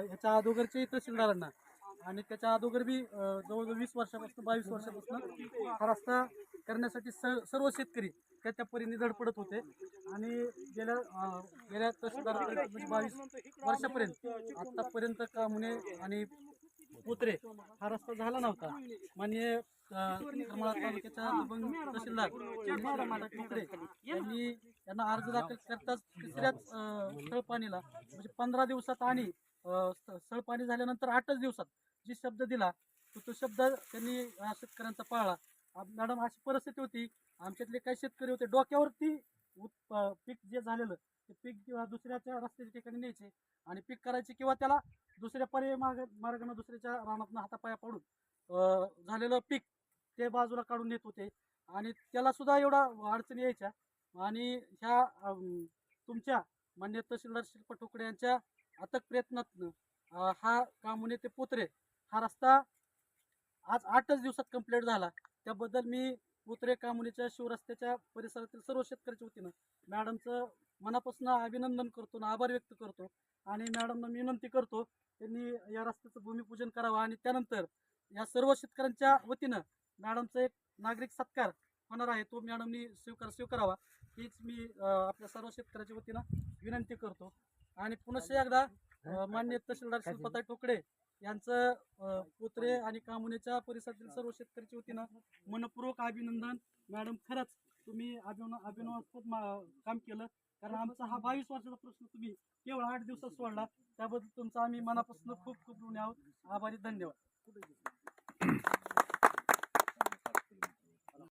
ह्याच्या अगोदरचे तहसीलदारांना आणि त्याच्या अगोदर बी जवळजवळ 20 वर्षापासून 22 वर्षापासून हा रस्ता करण्यासाठी सर्व शेतकरी त्या परीने धडपडत होते आणि गेल्या तहसीलदारापर्यंत म्हणजे 22 वर्षापर्यंत आतापर्यंत कामुने आणि पोत्रे हा रस्ता झाला नव्हता. माननीय करमाळा तालुक्याच्या दबंग तहसीलदार टोकडे यांना अर्ज दाखल करताच तिसऱ्याच स्थळपाणीला म्हणजे 15 दिवसात आणि स्थळपाणी झाल्यानंतर 8च दिवसात जी शब्द दिला तो शब्द त्यांनी शेतकऱ्यांचा पाळला. मॅडम अशी परिस्थिती होती, आमच्यातले काही शेतकरी होते डोक्यावरती पीक जे झालेलं ते पीक दुसऱ्याच्या रस्त्याच्या ठिकाणी न्यायचे आणि पीक करायचे किंवा त्याला दुसऱ्या पर्याय मार्गाने दुसऱ्याच्या रानातून हातापाया पाडून झालेलं पीक ते बाजूला काढून नेत होते आणि त्याला सुद्धा एवढा अडचणी यायच्या. आणि ह्या तुमच्या मान्य तहसीलदार शिल्पा टोकडे यांच्या अथक प्रयत्नातनं हा कामुने ते पोत्रे हा रस्ता आज 8च दिवसात कंप्लीट झाला. त्याबद्दल मी पोत्रे कामुनीच्या शिवरस्त्याच्या परिसरातील सर्व शेतकऱ्याच्या वतीनं मॅडमचं मनापासून अभिनंदन करतो आणि आभार व्यक्त करतो आणि मॅडमना मी विनंती करतो त्यांनी या रस्त्याचं भूमिपूजन करावं आणि त्यानंतर या सर्व शेतकऱ्यांच्या वतीनं मॅडमचा एक नागरिक सत्कार होणार आहे तो मॅडमनी स्वीकारावा हीच मी आपल्या सर्व शेतकऱ्याच्या वतीनं विनंती करतो. आणि पुनश्च एकदा मान्य तहसीलदार शिल्पाताई टोकडे यांचं पोत्रे आणि कामुनेच्या परिसरातील सर्व शेतकऱ्याच्या वतीनं मनपूर्वक अभिनंदन. मॅडम खरंच तुम्ही अभिनवास्पद काम केलं, कारण आमचा हा 22 वर्षाचा प्रश्न तुम्ही केवळ 8 दिवसात सोडला, त्याबद्दल तुमचा आम्ही मनापासून खूप खूप ऋणी आहोत. आभारी. धन्यवाद.